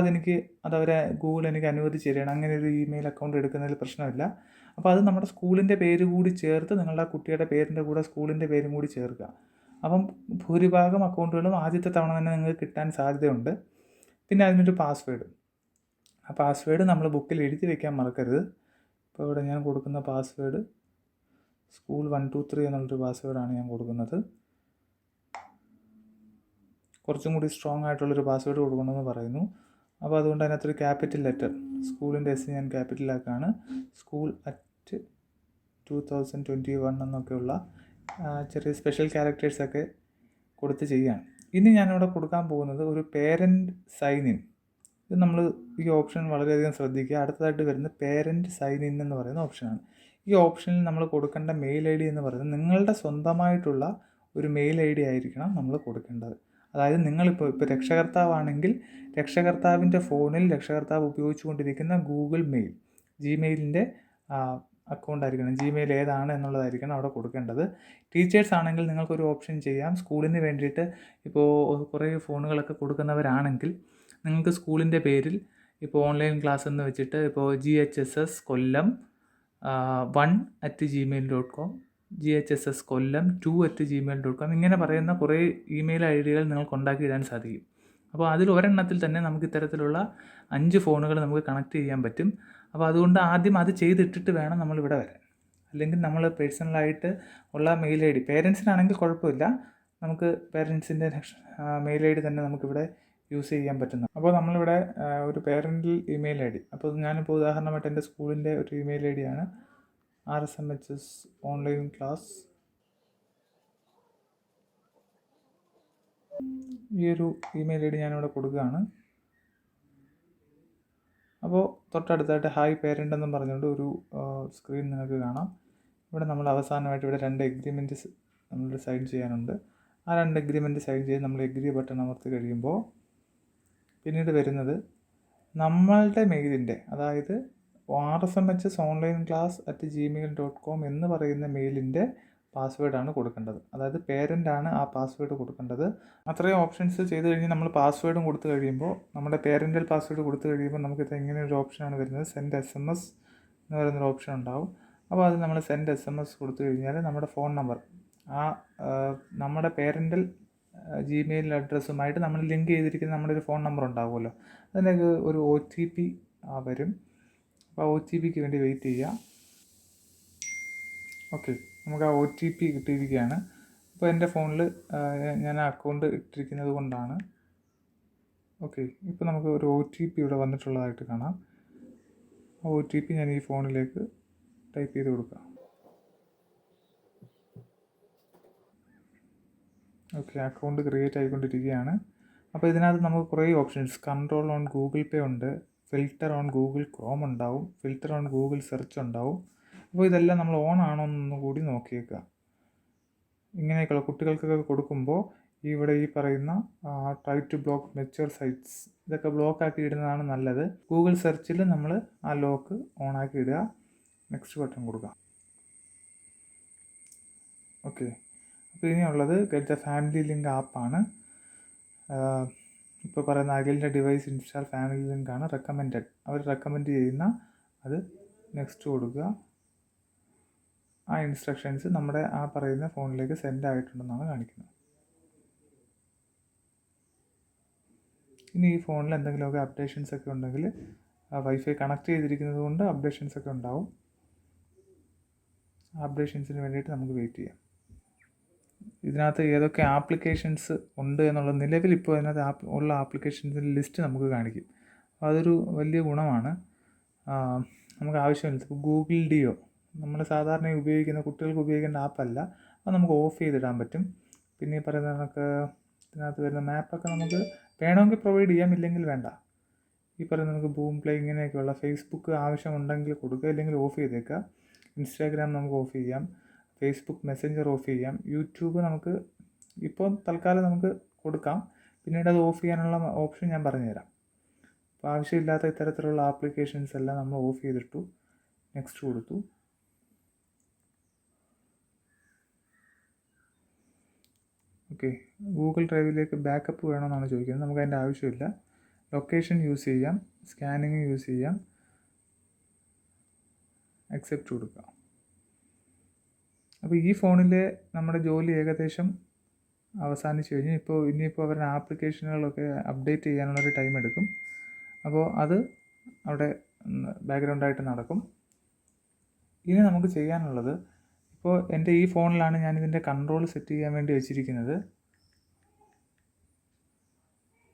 [SPEAKER 2] അതവരെ ഗൂഗിൾ എനിക്ക് അനുവദിച്ച് തരികയാണ്. അങ്ങനെ ഒരു ഇമെയിൽ അക്കൗണ്ട് എടുക്കുന്നതിൽ പ്രശ്നമില്ല. അപ്പോൾ അത് നമ്മുടെ സ്കൂളിൻ്റെ പേര് കൂടി ചേർത്ത്, നിങ്ങളുടെ കുട്ടിയുടെ പേരിൻ്റെ കൂടെ സ്കൂളിൻ്റെ പേരും കൂടി ചേർക്കുക. അപ്പം ഭൂരിഭാഗം അക്കൗണ്ടുകളും ആദ്യത്തെ തവണ തന്നെ നിങ്ങൾക്ക് കിട്ടാൻ സാധ്യതയുണ്ട്. പിന്നെ അതിനൊരു പാസ്വേഡ്, ആ പാസ്വേഡ് നമ്മൾ ബുക്കിൽ എഴുതി വയ്ക്കാൻ മറക്കരുത്. ഇപ്പോൾ ഇവിടെ ഞാൻ കൊടുക്കുന്ന പാസ്വേഡ് school 123 എന്നുള്ളൊരു പാസ്വേഡാണ് ഞാൻ കൊടുക്കുന്നത്. കുറച്ചും കൂടി സ്ട്രോങ് ആയിട്ടുള്ളൊരു പാസ്വേഡ് കൊടുക്കണമെന്ന് പറയുന്നു. അപ്പോൾ അതുകൊണ്ട് അതിനകത്തൊരു ക്യാപിറ്റൽ ലെറ്റർ, സ്കൂളിൻ്റെ എസ് ഞാൻ ക്യാപിറ്റലാക്കാണ്, school@2021 എന്നൊക്കെയുള്ള ചെറിയ സ്പെഷ്യൽ ക്യാരക്ടേഴ്സൊക്കെ കൊടുത്ത് ചെയ്യുകയാണ്. ഇനി ഞാനിവിടെ കൊടുക്കാൻ പോകുന്നത് ഒരു പേരൻറ്റ് സൈൻ ഇൻ. ഇത് നമ്മൾ ഈ ഓപ്ഷൻ വളരെയധികം ശ്രദ്ധിക്കുക. അടുത്തതായിട്ട് വരുന്ന പേരൻറ്റ് സൈൻ ഇൻ എന്ന് പറയുന്ന ഓപ്ഷനാണ്. ഈ ഓപ്ഷനിൽ നമ്മൾ കൊടുക്കേണ്ട മെയിൽ ഐ ഡി എന്ന് പറയുന്നത് നിങ്ങളുടെ സ്വന്തമായിട്ടുള്ള ഒരു മെയിൽ ഐ ഡി ആയിരിക്കണം നമ്മൾ കൊടുക്കേണ്ടത്. അതായത് നിങ്ങളിപ്പോൾ രക്ഷകർത്താവാണെങ്കിൽ രക്ഷകർത്താവിൻ്റെ ഫോണിൽ രക്ഷകർത്താവ് ഉപയോഗിച്ചുകൊണ്ടിരിക്കുന്ന ഗൂഗിൾ മെയിൽ, ജിമെയിലിൻ്റെ അക്കൗണ്ട് ആയിരിക്കണം, ജിമെയിൽ ഏതാണ് എന്നുള്ളതായിരിക്കണം അവിടെ കൊടുക്കേണ്ടത്. ടീച്ചേഴ്സ് ആണെങ്കിൽ നിങ്ങൾക്കൊരു ഓപ്ഷൻ ചെയ്യാം. സ്കൂളിന് വേണ്ടിയിട്ട് ഇപ്പോൾ കുറേ ഫോണുകളൊക്കെ കൊടുക്കുന്നവരാണെങ്കിൽ നിങ്ങൾക്ക് സ്കൂളിൻ്റെ പേരിൽ ഇപ്പോൾ ഓൺലൈൻ ക്ലാസ് എന്ന് വെച്ചിട്ട് ഇപ്പോൾ GHSS കൊല്ലം 1@gmail.com, GHSS കൊല്ലം 2@gmail.com ഇങ്ങനെ പറയുന്ന കുറേ ഇമെയിൽ ഐ ഡികൾ നിങ്ങൾക്ക് ഉണ്ടാക്കിയിടാൻ സാധിക്കും. അപ്പോൾ അതിൽ ഒരെണ്ണത്തിൽ തന്നെ നമുക്ക് ഇത്തരത്തിലുള്ള 5 ഫോണുകൾ നമുക്ക് കണക്ട് ചെയ്യാൻ പറ്റും. അപ്പോൾ അതുകൊണ്ട് ആദ്യം അത് ചെയ്തിട്ടിട്ട് വേണം നമ്മളിവിടെ വരാൻ. അല്ലെങ്കിൽ നമ്മൾ പേഴ്സണലായിട്ട് ഉള്ള മെയിൽ ഐ ഡി, പേരൻസിനാണെങ്കിൽ കുഴപ്പമില്ല, നമുക്ക് പേരൻസിൻ്റെ മെയിൽ ഐ ഡി തന്നെ നമുക്കിവിടെ യൂസ് ചെയ്യാൻ പറ്റുന്നു. അപ്പോൾ നമ്മളിവിടെ ഒരു പേരൻ്റൽ ഇമെയിൽ ഐ ഡി, അപ്പോൾ ഞാനിപ്പോൾ ഉദാഹരണമായിട്ട് എൻ്റെ സ്കൂളിൻ്റെ ഒരു ഇമെയിൽ ഐ ഡിയാണ് RSMHS ഓൺലൈൻ ക്ലാസ്. ഈ ഒരു ഇമെയിൽ ഐ ഡി ഞാനിവിടെ കൊടുക്കുകയാണ്. അപ്പോൾ തൊട്ടടുത്തായിട്ട് ഹായ് പേരൻ്റ് എന്നും പറഞ്ഞുകൊണ്ട് ഒരു സ്ക്രീൻ നിങ്ങൾക്ക് കാണാം. ഇവിടെ നമ്മൾ അവസാനമായിട്ട് ഇവിടെ 2 എഗ്രിമെൻറ്റ്സ് നമ്മൾ സൈൻ ചെയ്യാനുണ്ട്. ആ 2 എഗ്രിമെൻറ്റ് സൈൻ ചെയ്ത് നമ്മൾ എഗ്രി ബട്ടൺ അമർത്തി കഴിയുമ്പോൾ പിന്നീട് വരുന്നത് നമ്മളുടെ മെയിലിൻ്റെ, അതായത് RSMHS ഓൺലൈൻ ക്ലാസ് @gmail.com എന്ന് പറയുന്ന മെയിലിൻ്റെ പാസ്വേഡാണ് കൊടുക്കേണ്ടത്. അതായത് പേരൻ്റാണ് ആ പാസ്വേഡ് കൊടുക്കേണ്ടത്. അത്രയും ഓപ്ഷൻസ് ചെയ്ത് കഴിഞ്ഞ് നമ്മൾ പാസ്വേഡും കൊടുത്തു കഴിയുമ്പോൾ, നമ്മുടെ പേരൻ്റൽ പാസ്വേഡ് കൊടുത്തു കഴിയുമ്പോൾ നമുക്കിത് ഇങ്ങനെ ഒരു ഓപ്ഷനാണ് വരുന്നത്. സെൻഡ് SMS എന്ന് പറയുന്നൊരു ഓപ്ഷൻ ഉണ്ടാവും. അപ്പോൾ അത് നമ്മൾ സെൻഡ് SMS കൊടുത്തു കഴിഞ്ഞാൽ നമ്മുടെ ഫോൺ നമ്പർ, ആ നമ്മുടെ പേരൻ്റൽ ജിമെയിൽ അഡ്രസ്സുമായിട്ട് നമ്മൾ ലിങ്ക് ചെയ്തിരിക്കുന്ന നമ്മുടെ ഒരു ഫോൺ നമ്പർ ഉണ്ടാവുമല്ലോ, അതിലേക്ക് ഒരു OTP വരും. അപ്പോൾ OTPക്ക് വേണ്ടി വെയിറ്റ് ചെയ്യുക. ഓക്കെ, നമുക്ക് ആ OTP കിട്ടിയിരിക്കുകയാണ്. അപ്പോൾ എൻ്റെ ഫോണിൽ ഞാൻ ആ അക്കൗണ്ട് ഇട്ടിരിക്കുന്നത് കൊണ്ടാണ്. ഓക്കെ, ഇപ്പോൾ നമുക്ക് ഒരു OTP ഇവിടെ വന്നിട്ടുള്ളതായിട്ട് കാണാം. ആ OTP ഞാൻ ഈ ഫോണിലേക്ക് ടൈപ്പ് ചെയ്ത് കൊടുക്കാം. ഓക്കെ, അക്കൗണ്ട് ക്രിയേറ്റ് ആയിക്കൊണ്ടിരിക്കുകയാണ്. അപ്പോൾ ഇതിനകത്ത് നമുക്ക് കുറേ ഓപ്ഷൻസ്, കൺട്രോൾ ഓൺ ഗൂഗിൾ പേ ഉണ്ട്, ഫിൽറ്റർ ഓൺ ഗൂഗിൾ ക്രോം ഉണ്ടാവും, ഫിൽറ്റർ ഓൺ ഗൂഗിൾ സെർച്ച് ഉണ്ടാവും. അപ്പോൾ ഇതെല്ലാം നമ്മൾ ഓൺ ആണോ എന്നൊന്നും കൂടി നോക്കിയേക്കുക. ഇങ്ങനെയൊക്കെയുള്ള കുട്ടികൾക്കൊക്കെ കൊടുക്കുമ്പോൾ ഇവിടെ ഈ പറയുന്ന try to block mature sites, ഇതൊക്കെ ബ്ലോക്ക് ആക്കി ഇടുന്നതാണ് നല്ലത്. ഗൂഗിൾ സെർച്ചിൽ നമ്മൾ ആ ലോക്ക് ഓൺ ആക്കി ഇടുക, നെക്സ്റ്റ് ബട്ടൺ കൊടുക്കുക. ഓക്കെ, അപ്പോൾ ഇനിയുള്ളത് ഗെറ്റ് ദ ഫാമിലി ലിങ്ക് ആപ്പാണ്. ഇപ്പോൾ പറയുന്ന അഖിലിൻ്റെ ഡിവൈസ് ഇൻസ്റ്റാൾ ഫാമിലി ലിങ്കാണ് റെക്കമെൻഡഡ്, അവർ റെക്കമെൻഡ് ചെയ്യുന്ന അത് നെക്സ്റ്റ് കൊടുക്കുക. ആ ഇൻസ്ട്രക്ഷൻസ് നമ്മുടെ ആ പറയുന്ന ഫോണിലേക്ക് സെൻഡ് ആയിട്ടുണ്ടെന്നാണ് കാണിക്കുന്നത്. ഇനി ഈ ഫോണിൽ എന്തെങ്കിലുമൊക്കെ അപ്ഡേഷൻസ് ഒക്കെ ഉണ്ടെങ്കിൽ വൈഫൈ കണക്ട് ചെയ്തിരിക്കുന്നത് കൊണ്ട് അപ്ഡേഷൻസ് ഒക്കെ ഉണ്ടാവും. അപ്ഡേഷൻസിന് വേണ്ടിയിട്ട് നമുക്ക് വെയിറ്റ് ചെയ്യാം. ഇതിനകത്ത് ഏതൊക്കെ ആപ്ലിക്കേഷൻസ് ഉണ്ട് എന്നുള്ളത് നിലവിൽ ഇപ്പോൾ അതിനകത്ത് ഉള്ള ആപ്ലിക്കേഷൻസിൻ്റെ ലിസ്റ്റ് നമുക്ക് കാണിക്കും. അപ്പോൾ അതൊരു വലിയ ഗുണമാണ്. നമുക്ക് ആവശ്യമില്ല. ഇപ്പോൾ ഗൂഗിൾ ഡിയോ നമ്മൾ സാധാരണ ഉപയോഗിക്കുന്ന കുട്ടികൾക്ക് ഉപയോഗിക്കേണ്ട ആപ്പല്ല, അത് നമുക്ക് ഓഫ് ചെയ്തിടാൻ പറ്റും. പിന്നെ ഈ പറയുന്ന നമുക്ക് ഇതിനകത്ത് വരുന്ന മാപ്പൊക്കെ നമുക്ക് വേണമെങ്കിൽ പ്രൊവൈഡ് ചെയ്യാം, ഇല്ലെങ്കിൽ വേണ്ട. ഈ പറയുന്ന നമുക്ക് ബൂം പ്ലേ ഇങ്ങനെയൊക്കെയുള്ള ഫേസ്ബുക്ക് ആവശ്യമുണ്ടെങ്കിൽ കൊടുക്കുക, ഇല്ലെങ്കിൽ ഓഫ് ചെയ്തേക്കുക. ഇൻസ്റ്റാഗ്രാം നമുക്ക് ഓഫ് ചെയ്യാം, ഫേസ്ബുക്ക് മെസ്സഞ്ചർ ഓഫ് ചെയ്യാം, യൂട്യൂബ് നമുക്ക് ഇപ്പോൾ തൽക്കാലം നമുക്ക് കൊടുക്കാം, പിന്നീട് അത് ഓഫ് ചെയ്യാനുള്ള ഓപ്ഷൻ ഞാൻ പറഞ്ഞുതരാം. അപ്പോൾ ആവശ്യമില്ലാത്ത ഇത്തരത്തിലുള്ള ആപ്ലിക്കേഷൻസ് എല്ലാം നമ്മൾ ഓഫ് ചെയ്തിട്ടു, നെക്സ്റ്റ് കൊടുത്തു. ഓക്കെ, ഗൂഗിൾ ഡ്രൈവിലേക്ക് ബാക്കപ്പ് വേണമെന്നാണ് ചോദിക്കുന്നത്, നമുക്ക് അതിൻ്റെ ആവശ്യമില്ല. ലൊക്കേഷൻ യൂസ് ചെയ്യാം, സ്കാനിങ് യൂസ് ചെയ്യാം, അക്സെപ്റ്റ് കൊടുക്കാം. അപ്പോൾ ഈ ഫോണിൽ നമ്മുടെ ജോലി ഏകദേശം അവസാനിച്ച് കഴിഞ്ഞ് ഇനിയിപ്പോൾ അവരുടെ ആപ്ലിക്കേഷനുകളൊക്കെ അപ്ഡേറ്റ് ചെയ്യാനുള്ളൊരു ടൈം എടുക്കും. അപ്പോൾ അത് അവിടെ ബാക്ക്ഗ്രൗണ്ടായിട്ട് നടക്കും. ഇനി നമുക്ക് ചെയ്യാനുള്ളത്, ഇപ്പോൾ എൻ്റെ ഈ ഫോണിലാണ് ഞാനിതിൻ്റെ കൺട്രോൾ സെറ്റ് ചെയ്യാൻ വേണ്ടി വെച്ചിരിക്കുന്നത്.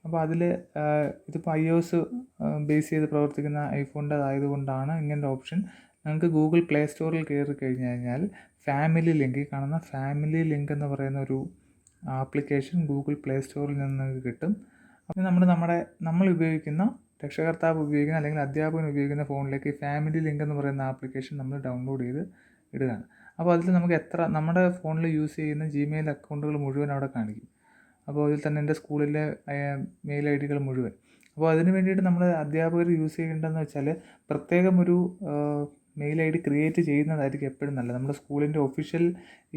[SPEAKER 2] അപ്പോൾ അതിൽ ഇതിപ്പോൾ iOS ബേസ് ചെയ്ത് പ്രവർത്തിക്കുന്ന ഐഫോണിൻ്റെതായതുകൊണ്ടാണ് ഇങ്ങനത്തെ ഓപ്ഷൻ. നിങ്ങൾക്ക് ഗൂഗിൾ പ്ലേ സ്റ്റോറിൽ കയറി കഴിഞ്ഞ് കഴിഞ്ഞാൽ ഫാമിലി ലിങ്ക്, കാണുന്ന ഫാമിലി ലിങ്ക് എന്ന് പറയുന്ന ഒരു ആപ്ലിക്കേഷൻ ഗൂഗിൾ പ്ലേ സ്റ്റോറിൽ നിന്ന് കിട്ടും. അപ്പോൾ നമ്മൾ ഉപയോഗിക്കുന്ന രക്ഷകർത്താവ് ഉപയോഗിക്കുന്ന അല്ലെങ്കിൽ അധ്യാപകൻ ഉപയോഗിക്കുന്ന ഫോണിലേക്ക് ഫാമിലി ലിങ്ക് എന്ന് പറയുന്ന ആപ്ലിക്കേഷൻ നമ്മൾ ഡൗൺലോഡ് ചെയ്ത് ഇടുകയാണ്. അപ്പോൾ അതിൽ നമുക്ക് നമ്മുടെ ഫോണിൽ യൂസ് ചെയ്യുന്ന ജിമെയിൽ അക്കൗണ്ടുകൾ മുഴുവൻ അവിടെ കാണിക്കും. അപ്പോൾ അതിൽ തന്നെ എൻ്റെ സ്കൂളിലെ മെയിൽ ഐ ഡികൾ മുഴുവൻ. അപ്പോൾ അതിന് വേണ്ടിയിട്ട് നമ്മൾ അധ്യാപകർ യൂസ് ചെയ്യേണ്ടതെന്ന് വെച്ചാൽ പ്രത്യേകം ഒരു മെയിൽ ഐ ഡി ക്രിയേറ്റ് ചെയ്യുന്നതായിരിക്കും എപ്പോഴും നല്ലത്. നമ്മുടെ സ്കൂളിൻ്റെ ഒഫീഷ്യൽ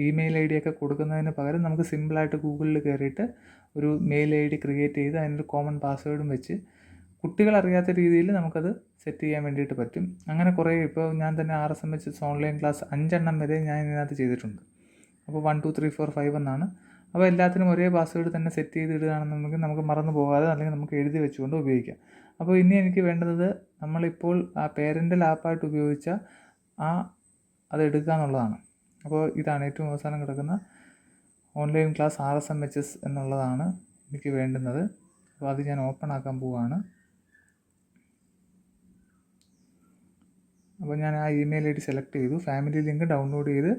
[SPEAKER 2] ഇമെയിൽ ഐ ഡിയൊക്കെ കൊടുക്കുന്നതിന് പകരം നമുക്ക് സിമ്പിളായിട്ട് ഗൂഗിളിൽ കയറിയിട്ട് ഒരു മെയിൽ ഐ ഡി ക്രിയേറ്റ് ചെയ്ത് അതിനൊരു കോമൺ പാസ്വേഡും വെച്ച് കുട്ടികളറിയാത്ത രീതിയിൽ നമുക്കത് സെറ്റ് ചെയ്യാൻ വേണ്ടിയിട്ട് പറ്റും. അങ്ങനെ കുറേ, ഇപ്പോൾ ഞാൻ തന്നെ RSMHS ഓൺലൈൻ ക്ലാസ് 5 എണ്ണം വരെ ഞാൻ ഇതിനകത്ത് ചെയ്തിട്ടുണ്ട്. അപ്പോൾ 1 2 3 4 5 എന്നാണ്. അപ്പോൾ എല്ലാത്തിനും ഒരേ പാസ്വേഡ് തന്നെ സെറ്റ് ചെയ്ത് ഇടുകയാണെന്നുണ്ടെങ്കിൽ നമുക്ക് മറന്നു പോകാതെ അല്ലെങ്കിൽ നമുക്ക് എഴുതി വെച്ചുകൊണ്ട് ഉപയോഗിക്കാം. അപ്പോൾ ഇനി എനിക്ക് വേണ്ടത് നമ്മളിപ്പോൾ ആ പേരൻ്റൽ ആപ്പായിട്ട് ഉപയോഗിച്ച അത് എടുക്കുക എന്നുള്ളതാണ്. അപ്പോൾ ഇതാണ് ഏറ്റവും അവസാനം കിടക്കുന്ന ഓൺലൈൻ ക്ലാസ് RSMHS എന്നുള്ളതാണ് എനിക്ക് വേണ്ടുന്നത്. അപ്പോൾ അത് ഞാൻ ഓപ്പൺ ആക്കാൻ പോവുകയാണ്. അപ്പോൾ ഞാൻ ആ ഇമെയിൽ ID സെലക്ട് ചെയ്തു. ഫാമിലി ലിങ്ക് ഡൗൺലോഡ് ചെയ്ത്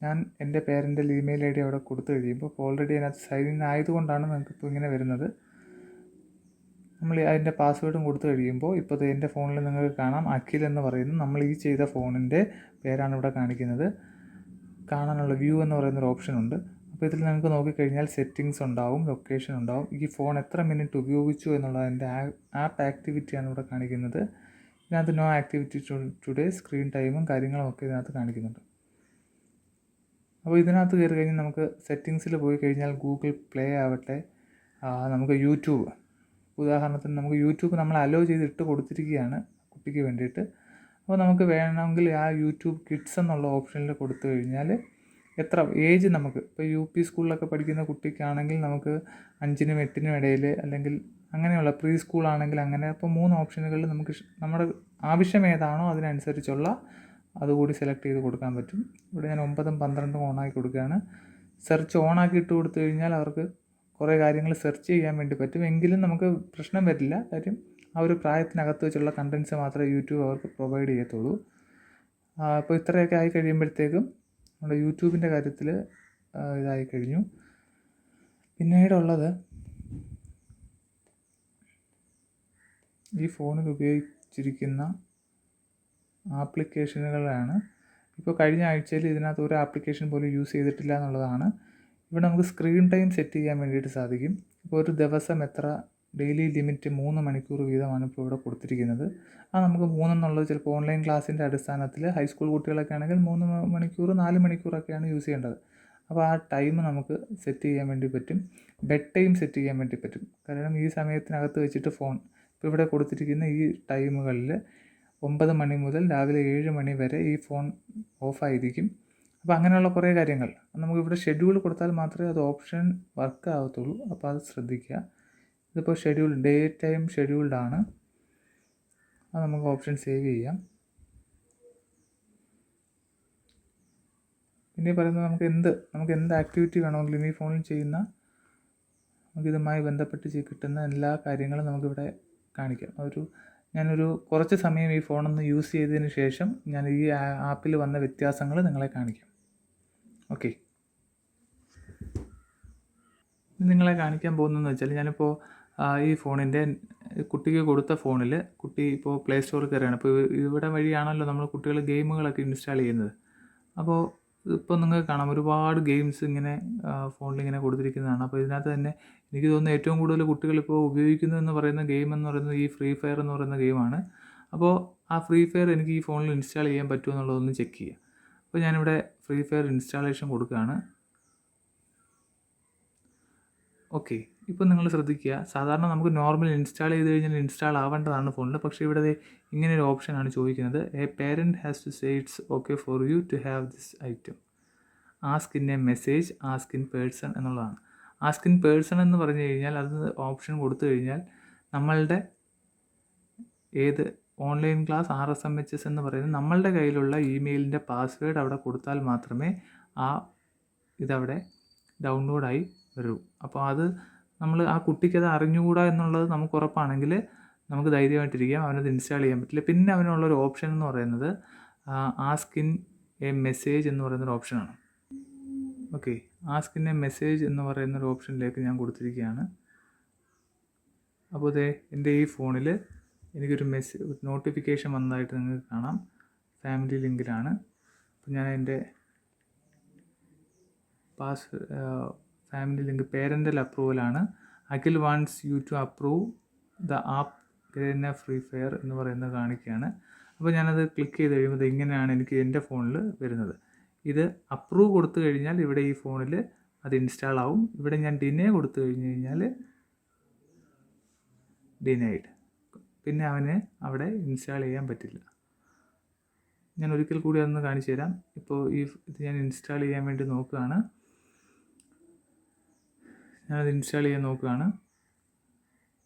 [SPEAKER 2] ഞാൻ എൻ്റെ പേരൻ്റൽ ഇമെയിൽ ID അവിടെ കൊടുത്തു കഴിയുമ്പോൾ ഇപ്പോൾ ഓൾറെഡി അതിനകത്ത് സൈൻ ഇൻ ആയതുകൊണ്ടാണ് നമുക്കിപ്പോൾ ഇങ്ങനെ വരുന്നത്. നമ്മൾ അതിൻ്റെ പാസ്വേഡും കൊടുത്തു കഴിയുമ്പോൾ ഇപ്പോൾ എൻ്റെ ഫോണിൽ നിങ്ങൾക്ക് കാണാം അഖിൽ എന്ന് പറയുന്നു. നമ്മൾ ഈ ചെയ്ത ഫോണിൻ്റെ പേരാണ് ഇവിടെ കാണിക്കുന്നത്. കാണാനുള്ള വ്യൂ എന്ന് പറയുന്നൊരു ഓപ്ഷൻ ഉണ്ട്. അപ്പോൾ ഇതിൽ നിങ്ങൾക്ക് നോക്കിക്കഴിഞ്ഞാൽ സെറ്റിങ്സ് ഉണ്ടാവും, ലൊക്കേഷൻ ഉണ്ടാവും, ഈ ഫോൺ എത്ര മിനിറ്റ് ഉപയോഗിച്ചു എന്നുള്ളതിൻ്റെ ആപ്പ് ആക്ടിവിറ്റിയാണ് ഇവിടെ കാണിക്കുന്നത്. ഇതിനകത്ത് നോ ആക്ടിവിറ്റി ടുഡേ, സ്ക്രീൻ ടൈമും കാര്യങ്ങളും ഒക്കെ ഇതിനകത്ത് കാണിക്കുന്നുണ്ട്. അപ്പോൾ ഇതിനകത്ത് കയറി കഴിഞ്ഞാൽ നമുക്ക് സെറ്റിങ്സിൽ പോയി കഴിഞ്ഞാൽ ഗൂഗിൾ പ്ലേ ആവട്ടെ, നമുക്ക് യൂട്യൂബ്, ഉദാഹരണത്തിന് നമുക്ക് യൂട്യൂബ് നമ്മൾ അലോ ചെയ്തിട്ട് കൊടുത്തിരിക്കുകയാണ് കുട്ടിക്ക് വേണ്ടിയിട്ട്. അപ്പോൾ നമുക്ക് വേണമെങ്കിൽ ആ യൂട്യൂബ് കിഡ്സ് എന്നുള്ള ഓപ്ഷനിൽ കൊടുത്തു കഴിഞ്ഞാൽ എത്ര ഏജ് നമുക്ക് ഇപ്പോൾ UP സ്കൂളിലൊക്കെ പഠിക്കുന്ന കുട്ടിക്കാണെങ്കിൽ നമുക്ക് 5-നും 8-നും ഇടയിൽ, അല്ലെങ്കിൽ അങ്ങനെയുള്ള പ്രീ സ്കൂളാണെങ്കിൽ അങ്ങനെ. അപ്പോൾ 3 ഓപ്ഷനുകളിൽ നമുക്ക് നമ്മുടെ ആവശ്യം ഏതാണോ അതിനനുസരിച്ചുള്ള അതുകൂടി സെലക്ട് ചെയ്ത് കൊടുക്കാൻ പറ്റും. ഇവിടെ ഞാൻ 9-ഉം 12-ഉം ഓണാക്കി കൊടുക്കുകയാണ്. സെർച്ച് ഓണാക്കി ഇട്ട് കൊടുത്തു കഴിഞ്ഞാൽ അവർക്ക് കുറേ കാര്യങ്ങൾ സെർച്ച് ചെയ്യാൻ വേണ്ടി പറ്റും. എങ്കിലും നമുക്ക് പ്രശ്നം വരില്ല. കാര്യം ആ ഒരു പ്രായത്തിനകത്ത് വെച്ചുള്ള കണ്ടൻസ് മാത്രമേ യൂട്യൂബ് അവർക്ക് പ്രൊവൈഡ് ചെയ്യത്തുള്ളൂ. അപ്പോൾ ഇത്രയൊക്കെ ആയി കഴിയുമ്പോഴത്തേക്കും നമ്മുടെ യൂട്യൂബിൻ്റെ കാര്യത്തിൽ ഇതായി കഴിഞ്ഞു. പിന്നീടുള്ളത് ഈ ഫോണിൽ ഉപയോഗിച്ചിരിക്കുന്ന ആപ്ലിക്കേഷനുകളാണ്. ഇപ്പോൾ കഴിഞ്ഞ ആഴ്ചയിൽ ഇതിനകത്ത് ഒരു ആപ്ലിക്കേഷൻ പോലും യൂസ് ചെയ്തിട്ടില്ല എന്നുള്ളതാണ്. ഇവിടെ നമുക്ക് സ്ക്രീൻ ടൈം സെറ്റ് ചെയ്യാൻ വേണ്ടിയിട്ട് സാധിക്കും. ഇപ്പോൾ ഒരു ദിവസം എത്ര ഡെയിലി ലിമിറ്റ് 3 മണിക്കൂർ വീതമാണ് ഇപ്പോൾ ഇവിടെ കൊടുത്തിരിക്കുന്നത്. നമുക്ക് 3 എന്നുള്ളത് ചിലപ്പോൾ ഓൺലൈൻ ക്ലാസ്സിൻ്റെ അടിസ്ഥാനത്തിൽ ഹൈസ്കൂൾ കുട്ടികളൊക്കെ ആണെങ്കിൽ 3 മണിക്കൂർ 4 മണിക്കൂറൊക്കെയാണ് യൂസ് ചെയ്യേണ്ടത്. അപ്പോൾ ആ ടൈം നമുക്ക് സെറ്റ് ചെയ്യാൻ വേണ്ടി പറ്റും. ബെഡ് ടൈം സെറ്റ് ചെയ്യാൻ വേണ്ടി പറ്റും. കാരണം ഈ സമയത്തിനകത്ത് വെച്ചിട്ട് ഫോൺ ഇപ്പോൾ ഇവിടെ കൊടുത്തിരിക്കുന്ന ഈ ടൈമുകളിൽ 9 മണി മുതൽ രാവിലെ 7 മണി വരെ ഈ ഫോൺ ഓഫായിരിക്കും. അപ്പോൾ അങ്ങനെയുള്ള കുറേ കാര്യങ്ങൾ നമുക്കിവിടെ ഷെഡ്യൂൾ കൊടുത്താൽ മാത്രമേ അത് ഓപ്ഷൻ വർക്ക് ആവത്തുള്ളൂ. അപ്പോൾ അത് ശ്രദ്ധിക്കുക. ഇതിപ്പോൾ ഡേ ടൈം ഷെഡ്യൂൾഡ് ആണ്. അത് നമുക്ക് ഓപ്ഷൻ സേവ് ചെയ്യാം. പിന്നെ പറയുന്നത് നമുക്ക് എന്ത് ആക്ടിവിറ്റി വേണമെങ്കിലും ഈ ഫോണിൽ ചെയ്യുന്ന നമുക്കിതുമായി ബന്ധപ്പെട്ട് കിട്ടുന്ന എല്ലാ കാര്യങ്ങളും നമുക്കിവിടെ കാണിക്കാം. ഞാനൊരു കുറച്ച് സമയം ഈ ഫോണൊന്ന് യൂസ് ചെയ്തതിന് ശേഷം ഞാൻ ഈ ആപ്പിൽ വന്ന വ്യത്യാസങ്ങൾ നിങ്ങളെ കാണിക്കാം. ഓക്കെ, നിങ്ങളെ കാണിക്കാൻ പോകുന്നതെന്ന് വെച്ചാൽ ഞാനിപ്പോൾ ഈ ഫോണിൻ്റെ കുട്ടിക്ക് കൊടുത്ത ഫോണിൽ കുട്ടി ഇപ്പോൾ പ്ലേ സ്റ്റോറിൽ കയറുകയാണ്. അപ്പോൾ ഇവിടെ വഴിയാണല്ലോ നമ്മൾ കുട്ടികൾ ഗെയിമുകളൊക്കെ ഇൻസ്റ്റാൾ ചെയ്യുന്നത്. അപ്പോൾ ഇപ്പോൾ നിങ്ങൾക്ക് കാണാം ഒരുപാട് ഗെയിംസ് ഇങ്ങനെ ഫോണിലിങ്ങനെ കൊടുത്തിരിക്കുന്നതാണ്. അപ്പോൾ ഇതിനകത്ത് തന്നെ എനിക്ക് തോന്നുന്നു ഏറ്റവും കൂടുതൽ കുട്ടികളിപ്പോൾ ഉപയോഗിക്കുന്നതെന്ന് പറയുന്ന ഗെയിം എന്ന് പറയുന്നത് ഈ ഫ്രീ ഫയർ എന്ന് പറയുന്ന ഗെയിമാണ്. അപ്പോൾ ആ ഫ്രീ ഫയർ എനിക്ക് ഈ ഫോണിൽ ഇൻസ്റ്റാൾ ചെയ്യാൻ പറ്റുമോ എന്നുള്ളതൊന്ന് ചെക്ക് ചെയ്യുക. അപ്പോൾ ഞാനിവിടെ ഫ്രീ ഫയർ ഇൻസ്റ്റാളേഷൻ കൊടുക്കുകയാണ്. ഓക്കെ, ഇപ്പോൾ നിങ്ങൾ ശ്രദ്ധിക്കുക, സാധാരണ നമുക്ക് നോർമൽ ഇൻസ്റ്റാൾ ചെയ്ത് കഴിഞ്ഞാൽ ഇൻസ്റ്റാൾ ആവേണ്ടതാണ് ഫോണിൽ. പക്ഷേ ഇവിടെ ഇങ്ങനെ ഒരു ഓപ്ഷനാണ് ചോദിക്കുന്നത്. A parent has to say it's okay for you to have this item. Ask in a message, ask in person എന്നുള്ളതാണ്. ആസ്ക് ഇൻ പേഴ്സൺ എന്ന് പറഞ്ഞു കഴിഞ്ഞാൽ അത് ഓപ്ഷൻ കൊടുത്തു കഴിഞ്ഞാൽ നമ്മളുടെ ഏത് ഓൺലൈൻ ക്ലാസ് RSMHS എന്ന് പറയുന്നത് നമ്മളുടെ കയ്യിലുള്ള ഇമെയിലിൻ്റെ പാസ്വേഡ് അവിടെ കൊടുത്താൽ മാത്രമേ ഇതവിടെ ഡൗൺലോഡായി വരൂ. അപ്പോൾ അത് നമ്മൾ ആ കുട്ടിക്കത് അറിഞ്ഞുകൂടാ എന്നുള്ളത് നമുക്ക് ഉറപ്പാണെങ്കിൽ നമുക്ക് ധൈര്യമായിട്ടിരിക്കാം, അവനത് ഇൻസ്റ്റാൾ ചെയ്യാൻ പറ്റില്ല. പിന്നെ അവനുള്ളൊരു ഓപ്ഷൻ എന്ന് പറയുന്നത് ആസ്ക് ഇൻ എ മെസ്സേജ് എന്ന് പറയുന്നൊരു ഓപ്ഷനാണ്. Okay, ask in a message എന്ന് പറയുന്നൊരു ഓപ്ഷനിലേക്ക് ഞാൻ കൊടുത്തിരിക്കുകയാണ്. അപ്പോൾ എൻ്റെ ഈ ഫോണിൽ എനിക്കൊരു നോട്ടിഫിക്കേഷൻ വന്നതായിട്ട് നിങ്ങൾക്ക് കാണാം. ഫാമിലി ലിങ്കിലാണ്. അപ്പോൾ ഞാൻ എൻ്റെ ഫാമിലി ലിങ്ക് പേരൻ്റൽ അപ്രൂവലാണ്. Akhil wants you to approve the app Garena free fire എന്ന് പറയുന്നത് കാണിക്കുകയാണ്. അപ്പോൾ ഞാനത് ക്ലിക്ക് ചെയ്ത് കഴിയുമ്പോൾ ഇങ്ങനെയാണ് എനിക്ക് എൻ്റെ ഫോണിൽ വരുന്നത്. ഇത് അപ്രൂവ് കൊടുത്തു കഴിഞ്ഞാൽ ഇവിടെ ഈ ഫോണിൽ അത് ഇൻസ്റ്റാൾ ആവും. ഇവിടെ ഞാൻ ഡിനേ കൊടുത്തു കഴിഞ്ഞ് കഴിഞ്ഞാൽ ഡിനൈഡ്, പിന്നെ അവന് അവിടെ ഇൻസ്റ്റാൾ ചെയ്യാൻ പറ്റില്ല. ഞാൻ ഒരിക്കൽ കൂടി അതൊന്ന് കാണിച്ചു തരാം. ഇപ്പോൾ ഇത് ഞാൻ ഇൻസ്റ്റാൾ ചെയ്യാൻ വേണ്ടി നോക്കുകയാണ്. ഞാനത് ഇൻസ്റ്റാൾ ചെയ്യാൻ നോക്കുകയാണ്.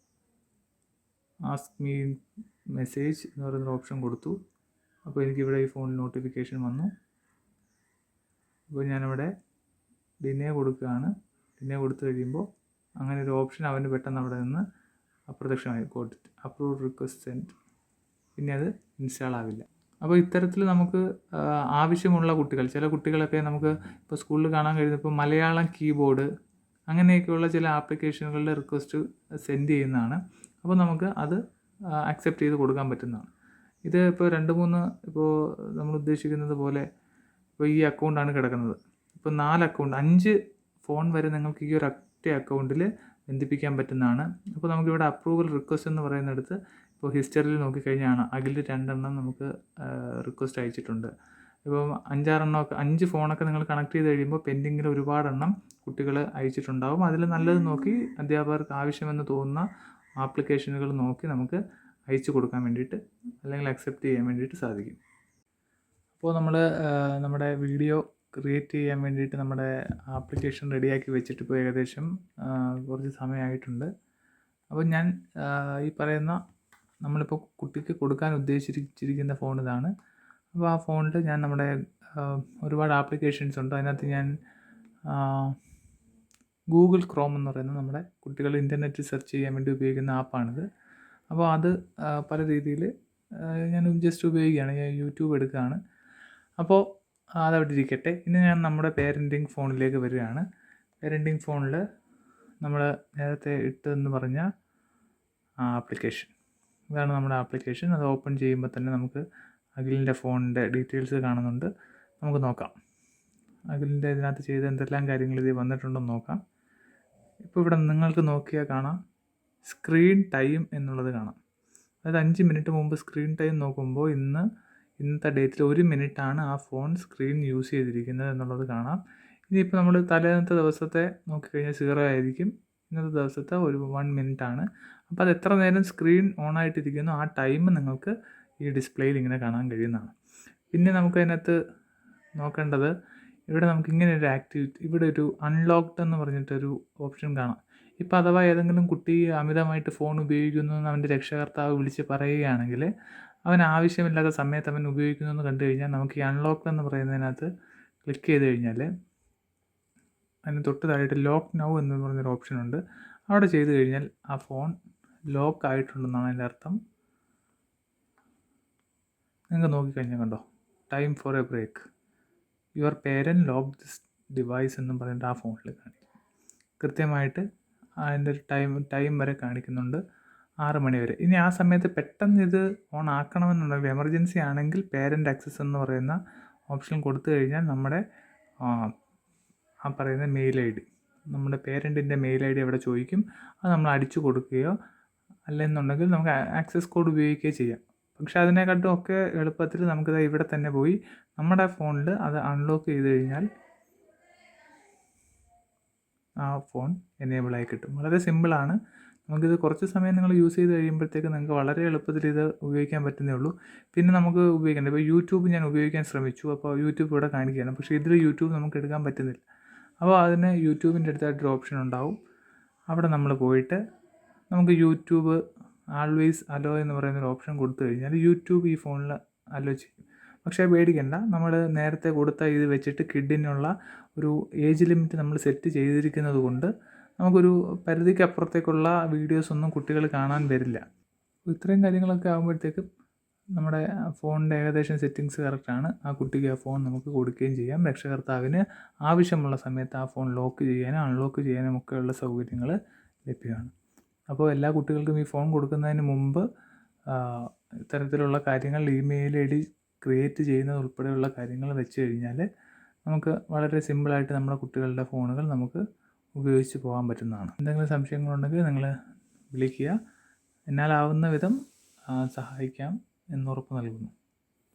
[SPEAKER 2] ആസ്ക് മീ മെസ്സേജ് എന്ന് പറയുന്നൊരു ഓപ്ഷൻ കൊടുത്തു. അപ്പോൾ എനിക്കിവിടെ ഈ ഫോണിൽ നോട്ടിഫിക്കേഷൻ വന്നു. അപ്പോൾ ഞാനിവിടെ ഡിനേ കൊടുക്കുകയാണ്. ഡിനേ കൊടുത്തു കഴിയുമ്പോൾ അങ്ങനെ ഒരു ഓപ്ഷൻ അവന് പെട്ടെന്ന് അവിടെ നിന്ന് അപ്രത്യക്ഷമായി. കൊടുത്തിട്ട് അപ്രൂവ് റിക്വസ്റ്റ് സെൻഡ്. പിന്നെ അത് ഇൻസ്റ്റാൾ ആവില്ല. അപ്പോൾ ഇത്തരത്തിൽ നമുക്ക് ആവശ്യമുള്ള കുട്ടികൾ, ചില കുട്ടികളൊക്കെ നമുക്ക് ഇപ്പോൾ സ്കൂളിൽ കാണാൻ കഴിയുന്നത് ഇപ്പോൾ മലയാളം കീബോർഡ് അങ്ങനെയൊക്കെയുള്ള ചില ആപ്ലിക്കേഷനുകളുടെ റിക്വസ്റ്റ് സെൻഡ് ചെയ്യുന്നതാണ്. അപ്പോൾ നമുക്ക് അത് അക്സെപ്റ്റ് ചെയ്ത് കൊടുക്കാൻ പറ്റുന്നതാണ്. ഇത് ഇപ്പോൾ 2-3 ഇപ്പോൾ നമ്മൾ ഉദ്ദേശിക്കുന്നത് പോലെ ഇപ്പോൾ ഈ അക്കൗണ്ടാണ് കിടക്കുന്നത്. ഇപ്പോൾ 4 അക്കൗണ്ട് 5 ഫോൺ വരെ നിങ്ങൾക്ക് ഈ ഒരു ഒറ്റ അക്കൗണ്ടിൽ ബന്ധിപ്പിക്കാൻ പറ്റുന്നതാണ്. അപ്പോൾ നമുക്കിവിടെ അപ്രൂവൽ റിക്വസ്റ്റ് എന്ന് പറയുന്നിടത്ത് ഇപ്പോൾ ഹിസ്റ്ററിയിൽ നോക്കിക്കഴിഞ്ഞാൽ അതിൽ 2 എണ്ണം നമുക്ക് റിക്വസ്റ്റ് അയച്ചിട്ടുണ്ട്. ഇപ്പം 5-6 എണ്ണമൊക്കെ 5 ഫോണൊക്കെ നിങ്ങൾ കണക്ട് ചെയ്ത് കഴിയുമ്പോൾ പെൻഡിങ്ങിൽ ഒരുപാടെണ്ണം കുട്ടികൾ അയച്ചിട്ടുണ്ടാകും. അതിൽ നല്ലത് നോക്കി അധ്യാപകർക്ക് ആവശ്യമെന്ന് തോന്നുന്ന ആപ്ലിക്കേഷനുകൾ നോക്കി നമുക്ക് അയച്ചു കൊടുക്കാൻ വേണ്ടിയിട്ട് അല്ലെങ്കിൽ അക്സെപ്റ്റ് ചെയ്യാൻ വേണ്ടിയിട്ട് സാധിക്കും. അപ്പോൾ നമ്മൾ നമ്മുടെ വീഡിയോ ക്രിയേറ്റ് ചെയ്യാൻ വേണ്ടിയിട്ട് നമ്മുടെ ആപ്ലിക്കേഷൻ റെഡിയാക്കി വെച്ചിട്ട് ഇപ്പോൾ ഏകദേശം കുറച്ച് സമയമായിട്ടുണ്ട്. അപ്പോൾ ഞാൻ ഈ പറയുന്ന നമ്മളിപ്പോൾ കുട്ടിക്ക് കൊടുക്കാൻ ഉദ്ദേശിച്ചിരിക്കുന്ന ഫോൺ ഇതാണ്. അപ്പോൾ ആ ഫോണിൽ ഞാൻ നമ്മുടെ ഒരുപാട് ആപ്ലിക്കേഷൻസ് ഉണ്ട്. അതിനകത്ത് ഞാൻ ഗൂഗിൾ ക്രോം എന്ന് പറയുന്ന നമ്മുടെ കുട്ടികൾ ഇൻ്റർനെറ്റ് സെർച്ച് ചെയ്യാൻ വേണ്ടി ഉപയോഗിക്കുന്ന ആപ്പാണിത്. അപ്പോൾ അത് പല രീതിയിൽ ഞാൻ ജസ്റ്റ് ഉപയോഗിക്കുകയാണ്. ഞാൻ യൂട്യൂബ് എടുക്കുകയാണ്. അപ്പോൾ അതവിടെ ഇരിക്കട്ടെ. ഇനി ഞാൻ നമ്മുടെ പേരൻറ്റിങ് ഫോണിലേക്ക് വരികയാണ്. പേരൻറ്റിങ് ഫോണിൽ നമ്മൾ നേരത്തെ ഇട്ടെന്ന് പറഞ്ഞ ആപ്ലിക്കേഷൻ, ഇതാണ് നമ്മുടെ ആപ്ലിക്കേഷൻ. അത് ഓപ്പൺ ചെയ്യുമ്പോൾ തന്നെ നമുക്ക് അഖിലിൻ്റെ ഫോണിൻ്റെ ഡീറ്റെയിൽസ് കാണുന്നുണ്ട്. നമുക്ക് നോക്കാം അഖിലിൻ്റെ ഇതിനകത്ത് ചെയ്ത എന്തെല്ലാം കാര്യങ്ങൾ ഇത് വന്നിട്ടുണ്ടെന്ന് നോക്കാം. ഇപ്പോൾ ഇവിടെ നിങ്ങൾക്ക് നോക്കിയാൽ കാണാം സ്ക്രീൻ ടൈം എന്നുള്ളത് കാണാം. അതായത് 5 മിനിറ്റ് മുമ്പ് സ്ക്രീൻ ടൈം നോക്കുമ്പോൾ ഇന്നത്തെ ഡേറ്റിൽ 1 മിനിറ്റാണ് ആ ഫോൺ സ്ക്രീൻ യൂസ് ചെയ്തിരിക്കുന്നത് എന്നുള്ളത് കാണാം. ഇനിയിപ്പോൾ നമ്മൾ തലേന്നത്തെ ദിവസത്തെ നോക്കിക്കഴിഞ്ഞാൽ 0 ആയിരിക്കും. ഇന്നത്തെ ദിവസത്തെ 1 മിനിറ്റാണ്. അപ്പോൾ അത് എത്ര നേരം സ്ക്രീൻ ഓൺ ആയിട്ടിരിക്കുന്നു ആ ടൈം നിങ്ങൾക്ക് ഈ ഡിസ്പ്ലേയിൽ ഇങ്ങനെ കാണാൻ കഴിയുന്നതാണ്. പിന്നെ നമുക്ക് അതിനകത്ത് നോക്കേണ്ടത് ഇവിടെ നമുക്ക് ഇങ്ങനെ ഒരു ആക്ടിവിറ്റി, ഇവിടെ ഒരു അൺലോക്ക്ഡ് എന്ന് പറഞ്ഞിട്ടൊരു ഓപ്ഷൻ കാണാം. ഇപ്പോൾ അഥവാ ഏതെങ്കിലും കുട്ടി അമിതമായിട്ട് ഫോൺ ഉപയോഗിക്കുന്നു എന്ന് അവൻ്റെ രക്ഷകർത്താവ് വിളിച്ച് പറയുകയാണെങ്കിൽ അവൻ ആവശ്യമില്ലാത്ത സമയത്ത് അവൻ ഉപയോഗിക്കുന്നു എന്ന് കണ്ടു കഴിഞ്ഞാൽ നമുക്ക് ഈ അൺലോക്ക്ഡ് എന്ന് പറയുന്നതിനകത്ത് ക്ലിക്ക് ചെയ്ത് കഴിഞ്ഞാൽ അതിന് തൊട്ട് താഴെയായിട്ട് ലോക്ക് നൗ എന്ന് പറഞ്ഞൊരു ഓപ്ഷൻ ഉണ്ട്. അവിടെ ചെയ്ത് കഴിഞ്ഞാൽ ആ ഫോൺ ലോക്ക് ആയിട്ടുണ്ടെന്നാണ് അതിൻ്റെ അർത്ഥം. നിങ്ങൾക്ക് നോക്കിക്കഴിഞ്ഞാൽ കണ്ടോ, time for a break, your parent lock this device എന്നും പറഞ്ഞിട്ട് ആ ഫോണിൽ കാണിക്കും. കൃത്യമായിട്ട് അതിൻ്റെ ഒരു ടൈം വരെ കാണിക്കുന്നുണ്ട്, 6 മണി വരെ. ഇനി ആ സമയത്ത് പെട്ടെന്ന് ഇത് ഓൺ ആക്കണമെന്നുണ്ടെങ്കിൽ എമർജൻസി ആണെങ്കിൽ പേരൻ്റ് ആക്സസ് എന്ന് പറയുന്ന ഓപ്ഷൻ കൊടുത്തു കഴിഞ്ഞാൽ നമ്മുടെ ആ പറയുന്ന മെയിൽ ഐ ഡി, നമ്മുടെ പേരൻറ്റിൻ്റെ മെയിൽ ഐ ഡി അവിടെ ചോദിക്കും. അത് നമ്മൾ അടിച്ചു കൊടുക്കുകയോ അല്ലെന്നുണ്ടെങ്കിൽ നമുക്ക് ആക്സസ് കോഡ് ഉപയോഗിക്കുകയോ ചെയ്യാം. പക്ഷേ അതിനെക്കാട്ടും ഒക്കെ എളുപ്പത്തിൽ നമുക്കിത് ഇവിടെ തന്നെ പോയി നമ്മുടെ ഫോണിൽ അത് അൺലോക്ക് ചെയ്ത് കഴിഞ്ഞാൽ ആ ഫോൺ എനേബിളായി കിട്ടും. വളരെ സിമ്പിളാണ്. നമുക്കിത് കുറച്ച് സമയം നിങ്ങൾ യൂസ് ചെയ്ത് കഴിയുമ്പോഴത്തേക്ക് നിങ്ങൾക്ക് വളരെ എളുപ്പത്തിൽ ഇത് ഉപയോഗിക്കാൻ പറ്റുന്നേ ഉള്ളൂ. പിന്നെ നമുക്ക് ഉപയോഗിക്കേണ്ടത് ഇപ്പോൾ യൂട്യൂബ് ഞാൻ ഉപയോഗിക്കാൻ ശ്രമിച്ചു. അപ്പോൾ യൂട്യൂബ് ഇവിടെ കാണിക്കുകയാണ്, പക്ഷേ ഇതിൽ യൂട്യൂബ് നമുക്ക് എടുക്കാൻ പറ്റുന്നില്ല. അപ്പോൾ അതിന് യൂട്യൂബിൻ്റെ അടുത്തായിട്ടൊരു ഓപ്ഷൻ ഉണ്ടാവും. അവിടെ നമ്മൾ പോയിട്ട് നമുക്ക് യൂട്യൂബ് ആൾവേസ് അലോ എന്ന് പറയുന്നൊരു ഓപ്ഷൻ കൊടുത്തു കഴിഞ്ഞാൽ യൂട്യൂബ് ഈ ഫോണിൽ അലോ ചെയ്യും. പക്ഷേ പേടിക്കേണ്ട, നമ്മൾ നേരത്തെ കൊടുത്ത ഇത് വെച്ചിട്ട് കിഡിനുള്ള ഒരു ഏജ് ലിമിറ്റ് നമ്മൾ സെറ്റ് ചെയ്തിരിക്കുന്നത് കൊണ്ട് നമുക്കൊരു പരിധിക്ക് അപ്പുറത്തേക്കുള്ള വീഡിയോസൊന്നും കുട്ടികൾ കാണാൻ വരില്ല. ഇത്രയും കാര്യങ്ങളൊക്കെ ആകുമ്പോഴത്തേക്കും നമ്മുടെ ഫോണിൻ്റെ ഏകദേശം സെറ്റിങ്സ് കറക്റ്റാണ്. ആ കുട്ടിക്ക് ആ ഫോൺ നമുക്ക് കൊടുക്കുകയും ചെയ്യാം. രക്ഷകർത്താവിന് ആവശ്യമുള്ള സമയത്ത് ആ ഫോൺ ലോക്ക് ചെയ്യാനും അൺലോക്ക് ചെയ്യാനും ഒക്കെയുള്ള സൗകര്യങ്ങൾ ലഭ്യമാണ്. അപ്പോൾ എല്ലാ കുട്ടികൾക്കും ഈ ഫോൺ കൊടുക്കുന്നതിന് മുമ്പ് ഇത്തരത്തിലുള്ള കാര്യങ്ങൾ ഇമെയിൽ ഐ ഡി ക്രിയേറ്റ് ചെയ്യുന്നത് ഉൾപ്പെടെയുള്ള കാര്യങ്ങൾ വെച്ച് കഴിഞ്ഞാൽ നമുക്ക് വളരെ സിമ്പിളായിട്ട് നമ്മുടെ കുട്ടികളുടെ ഫോണുകൾ നമുക്ക് ഉപയോഗിച്ച് പോകാൻ പറ്റുന്നതാണ്. എന്തെങ്കിലും സംശയങ്ങളുണ്ടെങ്കിൽ നിങ്ങൾ വിളിക്കുക. എന്നാലാവുന്ന വിധം സഹായിക്കാം എന്നുറപ്പ് നൽകുന്നു.